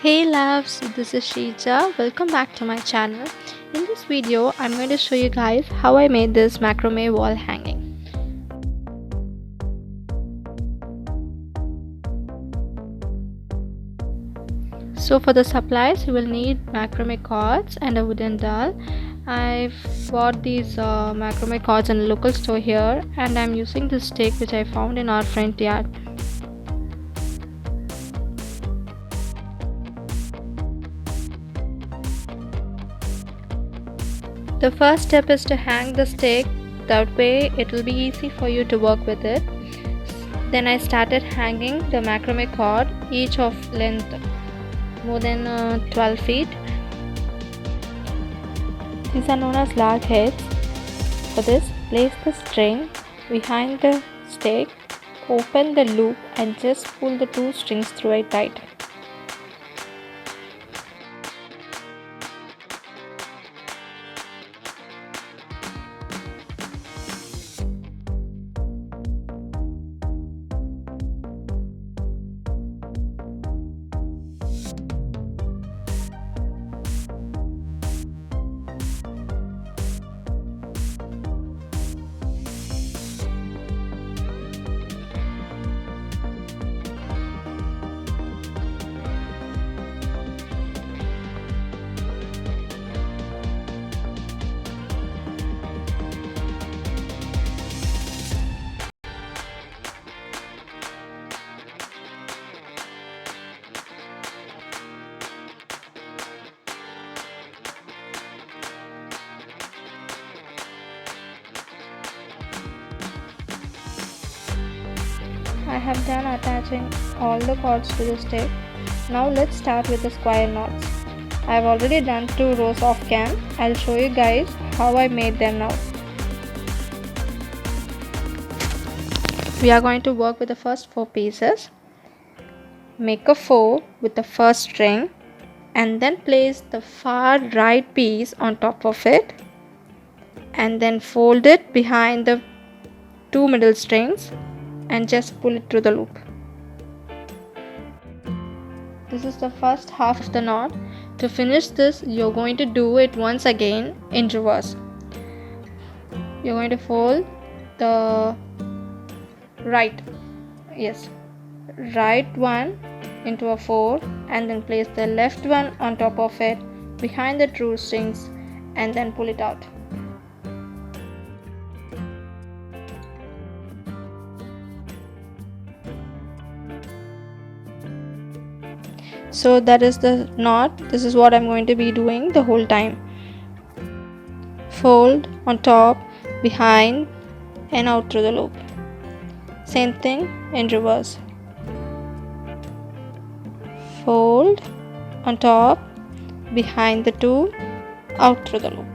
Hey loves, this is Sheeja. Welcome back to my channel. In this video, I'm going to show you guys how I made this macrame wall hanging. So for the supplies, you will need macrame cords and a wooden doll. I've bought these macrame cords in a local store here, and I'm using this stick which I found in our front yard. The first step is to hang the stick, that way it will be easy for you to work with it. Then I started hanging the macrame cord, each of length more than 12 feet. These are known as log heads. For this, place the string behind the stick, open the loop and just pull the two strings through it tight. I have done attaching all the cords to the stick. Now let's start with the square knots. I have already done 2 rows off cam. I'll show you guys how I made them now. We are going to work with the first 4 pieces. Make a 4 with the first string and then place the far right piece on top of it and then fold it behind the 2 middle strings and just pull it through the loop. This is the first half of the knot. To finish this, you're going to do it once again in reverse. You're going to fold the right one into a 4 and then place the left one on top of it behind the 2 strings and then pull it out. So that is the knot. This is what I'm going to be doing the whole time. Fold on top, behind and out through the loop. Same thing in reverse. Fold on top, behind the 2, out through the loop.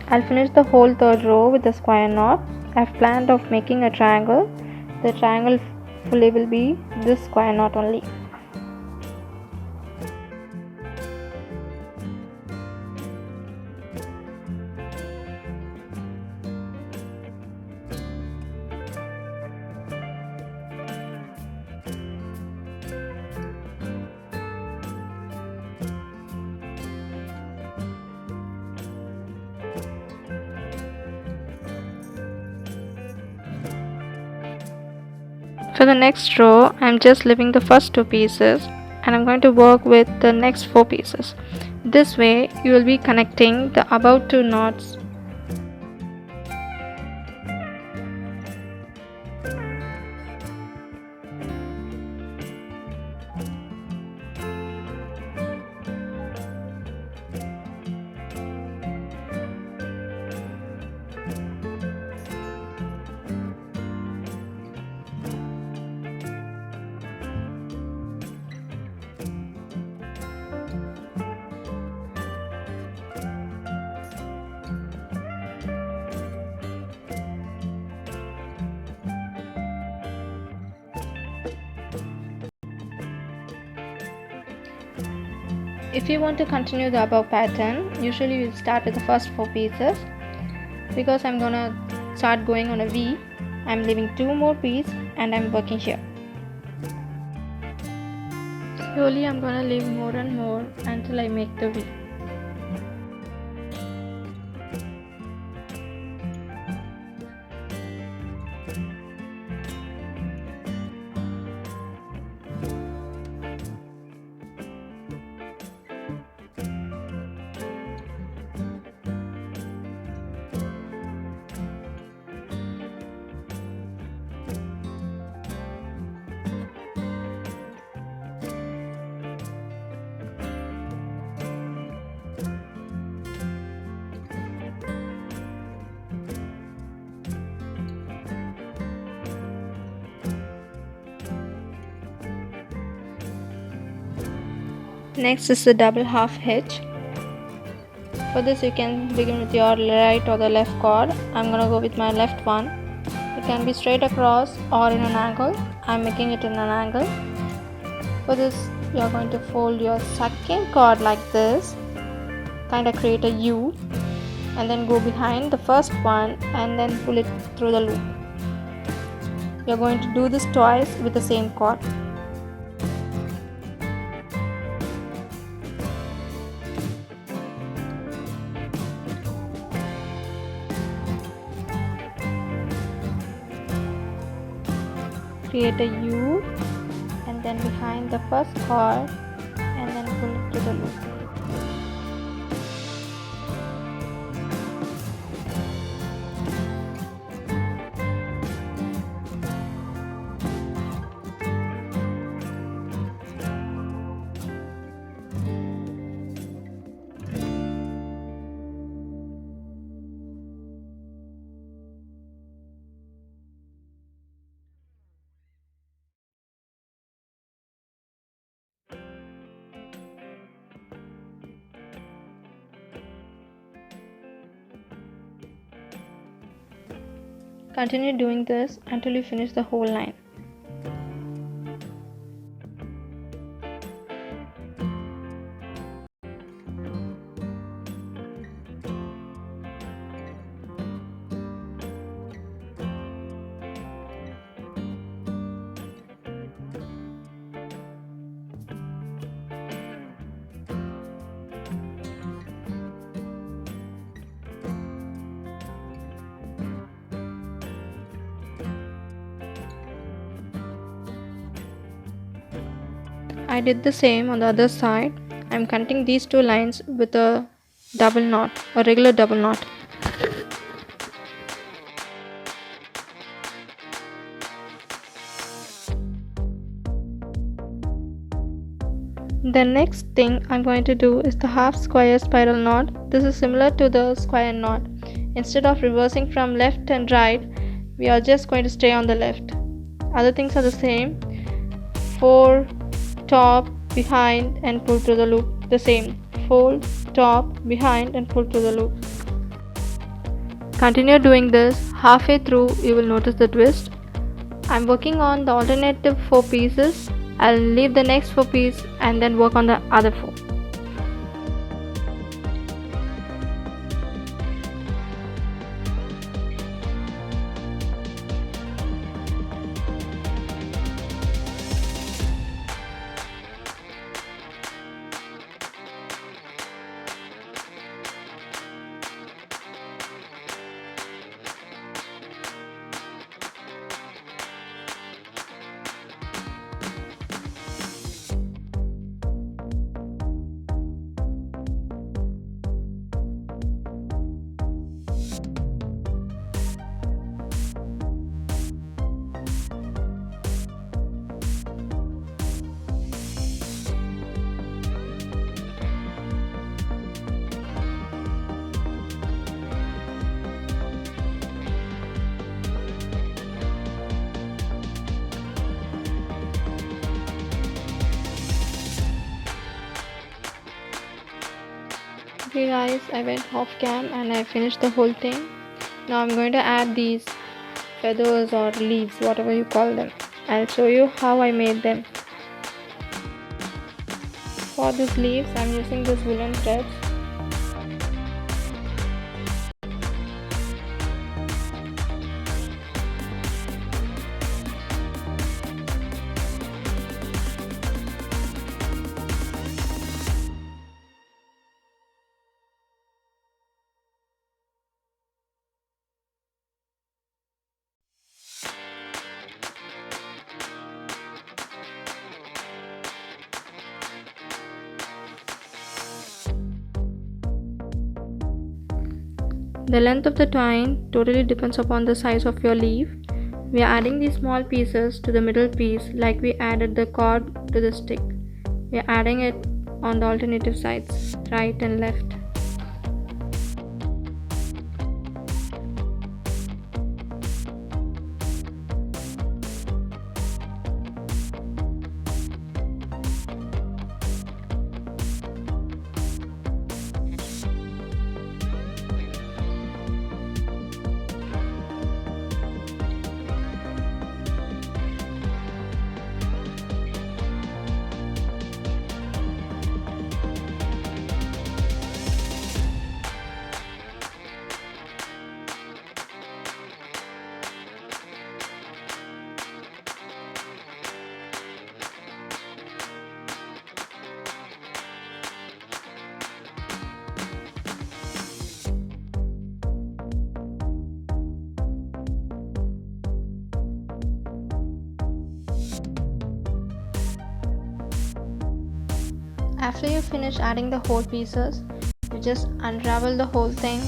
I'll finish the whole third row with a square knot. I've planned of making a triangle. The triangle fully will be this square knot only. For the next row, I'm just leaving the first 2 pieces and I'm going to work with the next 4 pieces. This way, you will be connecting the above 2 knots. If you want to continue the above pattern, usually you'll start with the first 4 pieces. Because I'm gonna start going on a V, I'm leaving 2 more pieces and I'm working here. Slowly I'm gonna leave more and more until I make the V. Next is the double half hitch. For this you can begin with your right or the left cord. I'm gonna go with my left one. It can be straight across or in an angle. I'm making it in an angle. For this you are going to fold your second cord like this, kind of create a U, and then go behind the first one and then pull it through the loop. You're going to do this twice with the same cord. Create a U and then behind the first cord and then pull it through the loop. Continue doing this until you finish the whole line. I did the same on the other side. I'm connecting these 2 lines with a double knot, a regular double knot. The next thing I'm going to do is the half square spiral knot. This is similar to the square knot. Instead of reversing from left and right, we are just going to stay on the left. Other things are the same. 4 top, behind and pull through the loop. The same. Fold, top, behind and pull through the loop. Continue doing this. Halfway through you will notice the twist. I'm working on the alternative 4 pieces. I'll leave the next 4 pieces and then work on the other 4. Okay guys, I went off cam and I finished the whole thing. Now I'm going to add these feathers or leaves, whatever you call them. I'll show you how I made them. for these leaves, I'm using this woolen threads. The length of the twine totally depends upon the size of your leaf. We are adding these small pieces to the middle piece like we added the cord to the stick. We are adding it on the alternative sides, right and left. After you finish adding the whole pieces, you just unravel the whole thing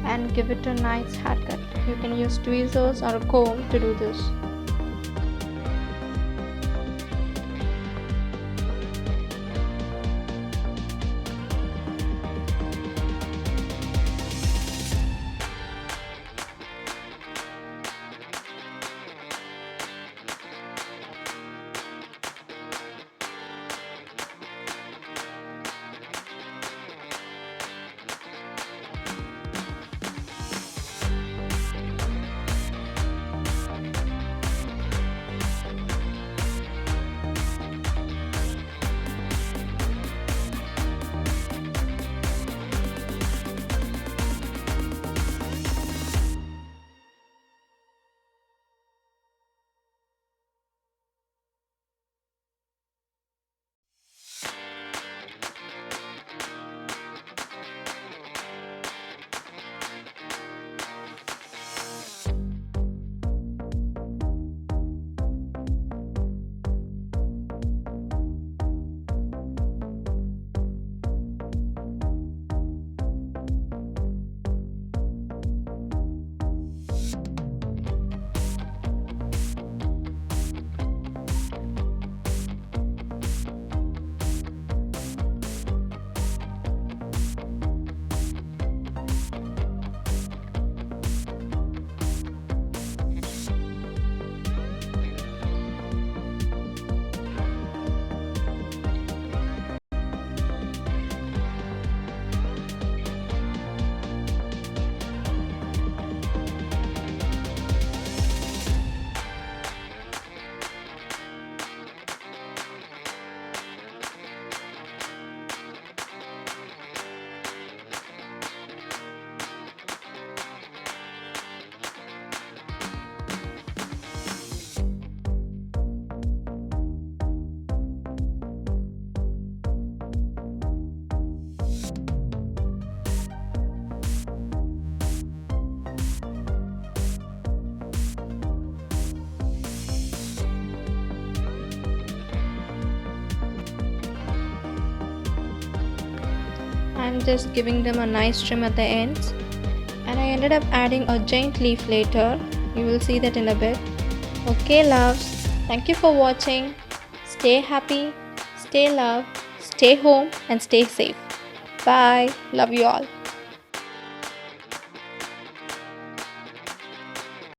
and give it a nice haircut. You can use tweezers or a comb to do this. I'm just giving them a nice trim at the ends, and I ended up adding a giant leaf later. You will see that in a bit. Okay loves, thank you for watching. Stay happy, stay loved, stay home and stay safe. Bye. Love you all.